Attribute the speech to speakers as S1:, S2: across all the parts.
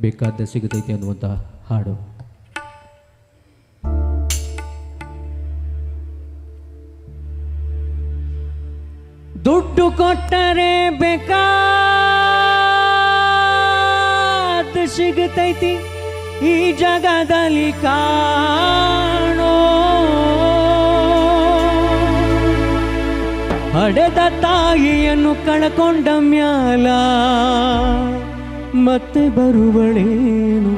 S1: ಬೇಕಾದ ಸಿಗತೈತಿ ಅನ್ನುವಂಥ ಹಾಡು. ದುಡ್ಡು ಕೊಟ್ಟರೆ ಬೇಕಾದ ಸಿಗತೈತಿ ಈ ಜಗದಲ್ಲಿ ಕಾಣೋ, ಹಡೆದ ತಾಯಿಯನ್ನು ಕಳ್ಕೊಂಡ ಮ್ಯಾಲ ಮತ್ತೆ ಬರುವಳೇನು,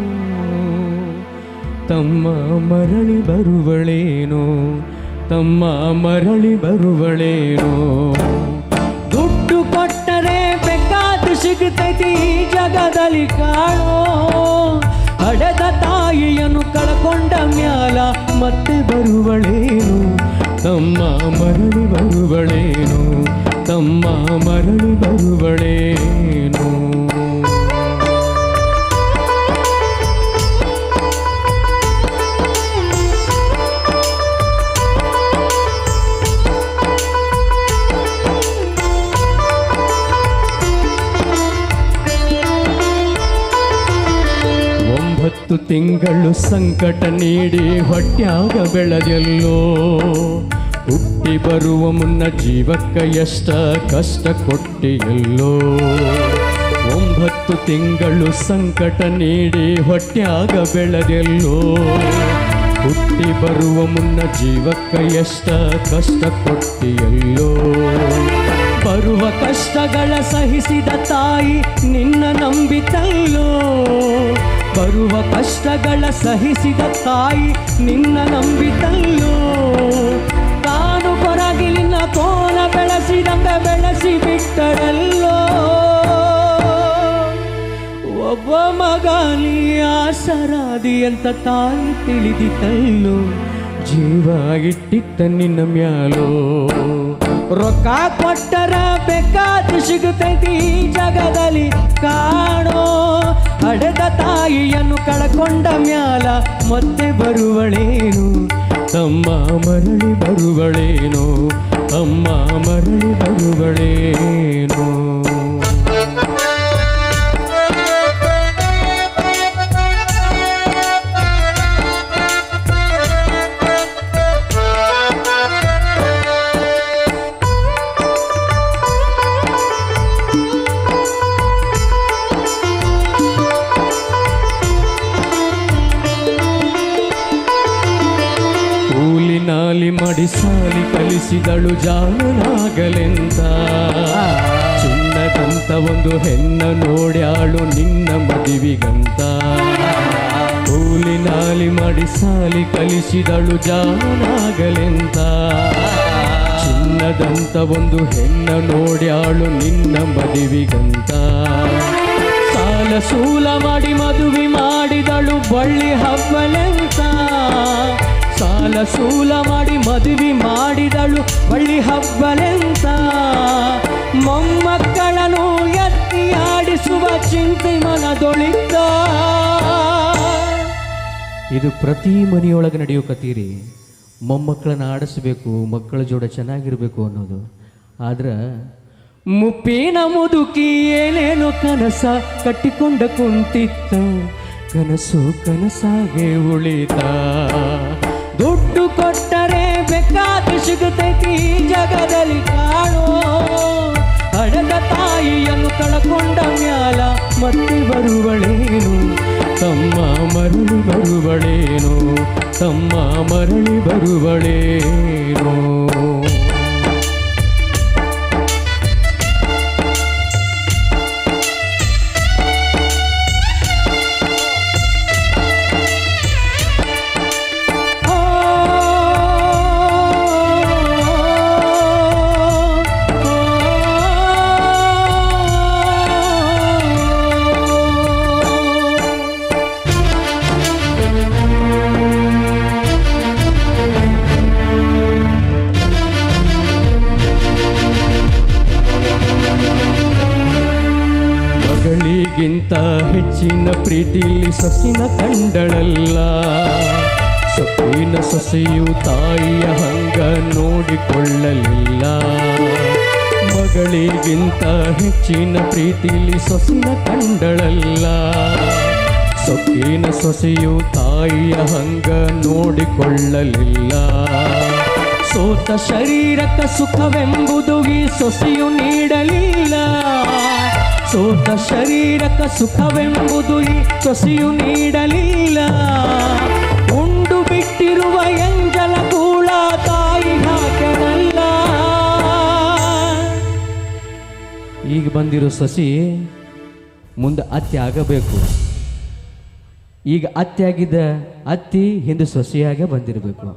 S1: ತಮ್ಮ ಮರಳಿ ಬರುವಳೇನು, ತಮ್ಮ ಮರಳಿ ಬರುವಳೇನು. ದುಡ್ಡು ಕೊಟ್ಟರೆ ಬೇಕಾದ ಸಿಗುತ್ತೈತಿ ಈ ಜಗದಲ್ಲಿ ಕಾಣೋ, ಹಡೆದ ತಾಯಿಯನ್ನು ಕಳ್ಕೊಂಡ ಮ್ಯಾಲ ಮತ್ತೆ ಬರುವಳೇನು, ತಮ್ಮ ಮರಳಿ ಬರುವಳೇನು, ತಮ್ಮ ಮರಳಿ ಬರುವಳೇನು. ತಿಂಗಳು ಸಂಕಟ ನೀಡಿ ಹೊಟ್ಯಾಗ ಬೆಳೆದೆಲ್ಲೋ, ಹುಟ್ಟಿ ಬರುವ ಮುನ್ನ ಜೀವಕ್ಕೆ ಎಷ್ಟ ಕಷ್ಟ ಕೊಟ್ಟಿಯಲ್ಲೋ. 9 ತಿಂಗಳು ಸಂಕಟ ನೀಡಿ ಹೊಟ್ಯಾಗ ಬೆಳೆದೆಲ್ಲೋ, ಹುಟ್ಟಿ ಬರುವ ಮುನ್ನ ಜೀವಕ್ಕೆ ಎಷ್ಟ ಕಷ್ಟ ಕೊಟ್ಟಿಯಲ್ಲೋ. ಬರುವ ಕಷ್ಟಗಳ ಸಹಿಸಿದ ತಾಯಿ ನಿನ್ನ ನಂಬಿತಲ್ಲೋ, ಬರುವ ಕಷ್ಟಗಳ ಸಹಿಸಿದ ತಾಯಿ ನಿನ್ನ ನಂಬಿತಲ್ಲೋ. ತಾನು ಹೊರಗಿಲಿನ ಕೋಲ ಬೆಳೆಸಿದಂಗ ಬೆಳೆಸಿ ಬಿಟ್ಟರಲ್ಲೋ. ಒಬ್ಬ ಮಗನಿ ಆಸರಾದಿ ಅಂತ ತಾಯಿ ತಿಳಿದಿತಲ್ಲೋ, ಜೀವ ಇಟ್ಟಿತ್ತ ನಿನ್ನ ಮ್ಯಾಲೋ. ರೊಕ್ಕ ಕೊಟ್ಟರ ಬೇಕಾದ ಸಿಗುತ್ತೈತಿ ಈ ಜಗದಲ್ಲಿ ಕಾಣೋ, ಹಡೆದ ತಾಯಿಯನ್ನು ಕಳ್ಕೊಂಡ ಮ್ಯಾಲ ಮತ್ತೆ ಬರುವಳೇನು, ತಮ್ಮ ಮರಳಿ ಬರುವಳೇನು, ಅಮ್ಮ ಮರಳಿ ಬರುವಳೇನು. ನಾಲಿ ಮಾಡಿ ಸಾಲಿ ಕಲಿಸಿದಳು ಜಾಣನಾಗಲೆಂತ, ಚಿನ್ನದಂತ ಒಂದು ಹೆಣ್ಣ ನೋಡ್ಯಾಳು ನಿನ್ನ ಮದುವಿಗಂತ. ಕೂಲಿ ನಾಲಿ ಮಾಡಿ ಸಾಲಿ ಕಲಿಸಿದಳು ಜಾಣನಾಗಲೆಂತ, ಚಿನ್ನದಂತ ಒಂದು ಹೆಣ್ಣ ನೋಡ್ಯಾಳು ನಿನ್ನ ಮದುವಿಗಂತ. ಸಾಲ ಸೂಲ ಮಾಡಿ ಮದುವೆ ಮಾಡಿದಳು ಬಳ್ಳಿ ಹಬ್ಬಲೆಂತ, ಸಾಲ ಸೂಲ ಮಾಡಿ ಮದುವೆ ಮಾಡಿದಳು ಬಳ್ಳಿ ಹಬ್ಬಲೆಂತ. ಮೊಮ್ಮಕ್ಕಳನ್ನು ಎತ್ತಿ ಆಡಿಸುವ ಚಿಂತೆ ಮನದೊಳಿದ್ದ. ಇದು ಪ್ರತಿ ಮನೆಯೊಳಗೆ ನಡೆಯೋ ಕತೀರಿ. ಮೊಮ್ಮಕ್ಕಳನ್ನು ಆಡಿಸ್ಬೇಕು, ಮಕ್ಕಳ ಜೋಡ ಚೆನ್ನಾಗಿರ್ಬೇಕು ಅನ್ನೋದು. ಆದ್ರೆ ಮುಪ್ಪಿನ ಮುದುಕಿ ಏನೇನೋ ಕನಸ ಕಟ್ಟಿಕೊಂಡ ಕುಂತಿತ್ತ, ಕನಸು ಕನಸಾಗೆ ಉಳಿತ. ದುಡ್ಡು ಕೊಟ್ಟರೆ ಬೇಕಾದ ಸಿಗುತ್ತೈತಿ ಈ ಜಗದಲ್ಲಿ ಕಾಣೋ, ಹಡೆದ ತಾಯಿಯನ್ನು ಕಳ್ಕೊಂಡ ಮ್ಯಾಲ ಮತ್ತೆ ಬರುವಳೇನು, ತಮ್ಮ ಮರಳಿ ಬರುವಳೇನು, ತಮ್ಮ ಮರಳಿ ಬರುವಳೇನು. ಗಿಂತ ಹೆಚ್ಚಿನ ಪ್ರೀತಿಲಿ ಸೊಸಿನ ಕಂಡಳಲ್ಲ, ಸೊಪ್ಪಿನ ಸೊಸೆಯು ತಾಯಿಯ ಹಂಗ ನೋಡಿಕೊಳ್ಳಲಿಲ್ಲ. ಮಗಳಿಗಿಂತ ಹೆಚ್ಚಿನ ಪ್ರೀತಿಲಿ ಸೊಸಿನ ಕಂಡಳಲ್ಲ, ಸೊಕ್ಕಿನ ಸೊಸೆಯು ತಾಯಿಯ ಹಂಗ ನೋಡಿಕೊಳ್ಳಲಿಲ್ಲ. ಸೋತ ಶರೀರಕ ಸುಖವೆಂಬುದು ಈ ಸೊಸೆಯು ನೀಡಲಿಲ್ಲ. ಸೋತ ಶರೀರಕ ಸುಖವೆಂಬುದು ಈ ಸೊಸೆಯು ನೀಡಲಿಲ್ಲ. ಉಂಡು ಬಿಟ್ಟಿರುವ ಎಂಜಲ ಕೂಳ ತಾಯಿ ಹಾಕನಲ್ಲ. ಈಗ ಬಂದಿರೋ ಸೊಸಿ ಮುಂದೆ ಅತ್ತೆ ಆಗಬೇಕು. ಈಗ ಅತ್ತೆ ಆಗಿದ್ದ ಅತ್ತಿ ಹಿಂದೆ ಸೊಸೆಯಾಗೆ ಬಂದಿರಬೇಕು.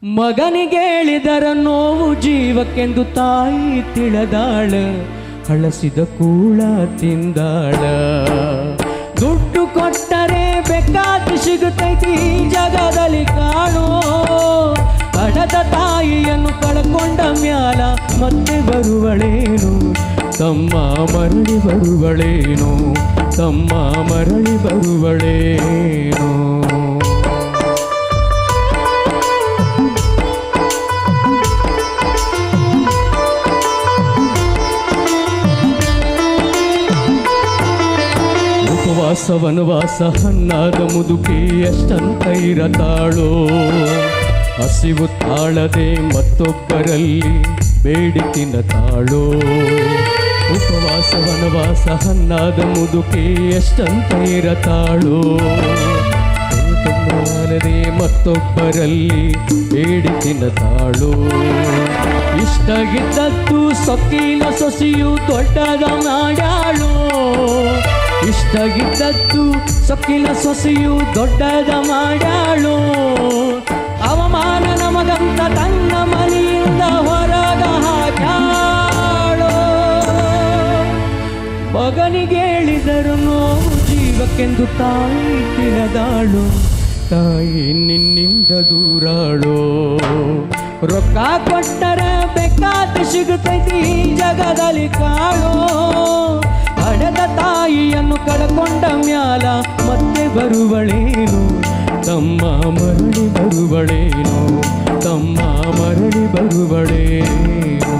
S1: ಮಗನಿಗೆ ಹೇಳಿದರ ನೋವು ಜೀವಕ್ಕೆಂದು ತಾಯಿ ತಿಳಿದಾಳ. ಹಳಸಿದ ಕೂಳ ತಿಂದಾಳ. ದುಡ್ಡು ಕೊಟ್ಟರೆ ಬೇಕಾದ ಸಿಗುತ್ತೈತಿ ಈ ಜಗದಲ್ಲಿ ಕಾಣೋ. ಹಣದ ತಾಯಿಯನ್ನು ಕಳ್ಕೊಂಡ ಮ್ಯಾಲ ಮತ್ತೆ ಬರುವಳೇನು. ತಮ್ಮ ಮರಳಿ ಬರುವಳೇನು. ತಮ್ಮ ಮರಳಿ ಬರುವಳೇನು. ಉಪವಾಸ ವನವಾಸ ಹಣ್ಣಾದ ಮುದುಕಿ ಎಷ್ಟಂತ ಇರತಾಳೋ. ಹಸಿವು ತಾಳದೆ ಮತ್ತೊಬ್ಬರಲ್ಲಿ ಬೇಡಿ ತಿನ್ನತಾಳೋ. ಉಪವಾಸ ವನವಾಸ ಹಣ್ಣಾದ ಮುದುಕಿ ಎಷ್ಟಂತ ಇರತಾಳೋ. ತಾಳದೆ ಮತ್ತೊಬ್ಬರಲ್ಲಿ ಬೇಡಿ ತಿನ್ನತಾಳೋ. ಇಷ್ಟಗಿದ್ದದ್ದು ಸೊಕ್ಕಿನ ಸೊಸೆಯು ದೊಡ್ಡದ ಮಾಡ್ಯಾಳೋ. ಇಷ್ಟಗಿದ್ದದ್ದು ಸೊಕ್ಕಿನ ಸೊಸೆಯು ದೊಡ್ಡದ ಮಾಡ್ಯಾಳೋ. ಅವಮಾನ ನಮಗಂತ ತನ್ನ ಮನೆಯಿಂದ ಹೊರಗ ಹಾಕ್ಯಾಳೋ. ಮಗನಿಗೆ ಹೇಳಿದರು ನೋವು ಜೀವಕ್ಕೆಂದು ತಾಯಿ ತಿಳಿದಾಳು. ತಾಯಿ ನಿನ್ನಿಂದ ದೂರಾಳೋ. ರೊಕ್ಕ ಕೊಟ್ಟರೆ ಬೇಕಾದ ಸಿಗುತ್ತೈತಿ ಈ ಜಗದಲ್ಲಿ ಕಾಳೋ. ಹಡೆದ ತಾಯಿಯನ್ನು ಕಳ್ಕೊಂಡ ಮ್ಯಾಲ ಮತ್ತೆ ಬರುವಳೇನು. ತಮ್ಮ ಮರಳಿ ಬರುವಳೇನು. ತಮ್ಮ ಮರಳಿ ಬರುವಳೇನು.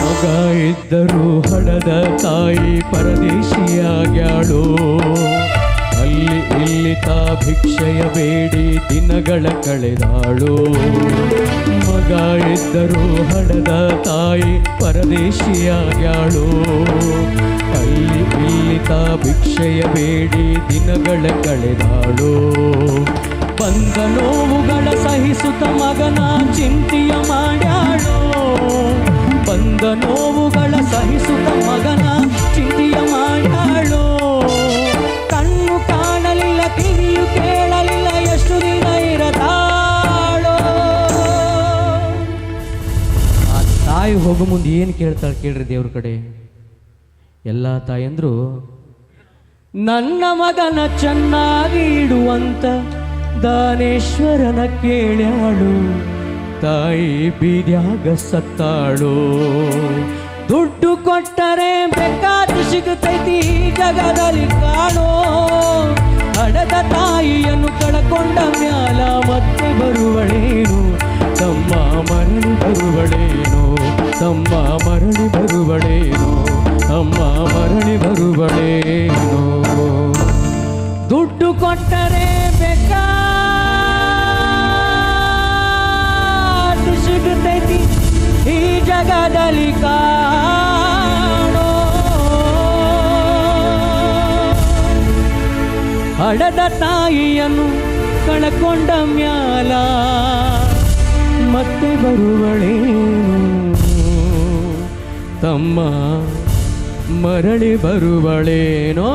S1: ಮಗ ಇದ್ದರೂ ಹಡದ ತಾಯಿ ಪರದೇಶಿಯಾಗ್ಯಾಳೋ. ಅಲ್ಲಿ ಇಲ್ಲಿ ತಾ ಭಿಕ್ಷೆಯ ಬೇಡಿ ದಿನಗಳ ಕಳೆದಾಳು. ಮಗ ಇದ್ದರೂ ಹಡದ ತಾಯಿ ಪರದೇಶಿಯಾಗ್ಯಾಳು. ಅಲ್ಲಿ ಇಲ್ಲಿ ತಾ ಭಿಕ್ಷೆಯ ಬೇಡಿ ದಿನಗಳ ಕಳೆದಾಳು. ಬಂದ ನೋವುಗಳ ಸಹಿಸುತ್ತ ಮಗನ ಚಿಂತೆಯ ಮಾಡ್ಯಾಳು. ಬಂದ ನೋವುಗಳ ಸಹಿಸುತ್ತ ಮಗನ ಚಿಂತೆಯ ಮಾಡ್ಯಾಳು. ಕಣ್ಣು ಕಾಣಲಿಲ್ಲ ಕಿವಿಯು ಕೇಳಲಿಲ್ಲ ಎಷ್ಟು ದಿನ ಇರತಾಳೋ. ಆ ತಾಯಿ ಹೋಗೋ ಮುಂದೆ ಏನು ಕೇಳ್ತಾಳೆ ಕೇಳ್ರಿ ದೇವ್ರ ಕಡೆ. ಎಲ್ಲ ತಾಯಂದ್ರು ನನ್ನ ಮಗನ ಚೆನ್ನಾಗಿ ಇಡುವಂತ ದಾನೇಶ್ವರನ ಕೇಳ್ಯಾಳು. ತಾಯಿ ಬೀದ್ಯಾಗ ಸತ್ತಾಳು. ದುಡ್ಡು ಕೊಟ್ಟರೆ ಬೇಕಾದ ಸಿಗುತ್ತೈತಿ ಈ ಜಗದಲ್ಲಿ ಕಾಣೋ. ಹಡದ ತಾಯಿಯನ್ನು ಕಳ್ಕೊಂಡ ಮ್ಯಾಲ ಮತ್ತೆ ಬರುವಳೇನು. ತಮ್ಮ ಮರಳಿ ಬರುವಳೇನು. ತಮ್ಮ ಮರಳಿ ಬರುವಳೇನು. ತಮ್ಮ ಮರಳಿ ಬರುವಳೇನು. ದುಡ್ಡು ಕೊಟ್ಟರೆ ಬೇಕಾದ ಸಿಗುತ್ತೈತಿ ಈ ಜಗದಲ್ಲಿ ಕಾಣೋ. ಹಡದ ತಾಯಿಯನ್ನು ಕಳ್ಕೊಂಡ ಮ್ಯಾಲ ಮತ್ತೆ ಬರುವಳೇನು. ತಮ್ಮ ಮರಳಿ ಬರುವಳೇನೋ.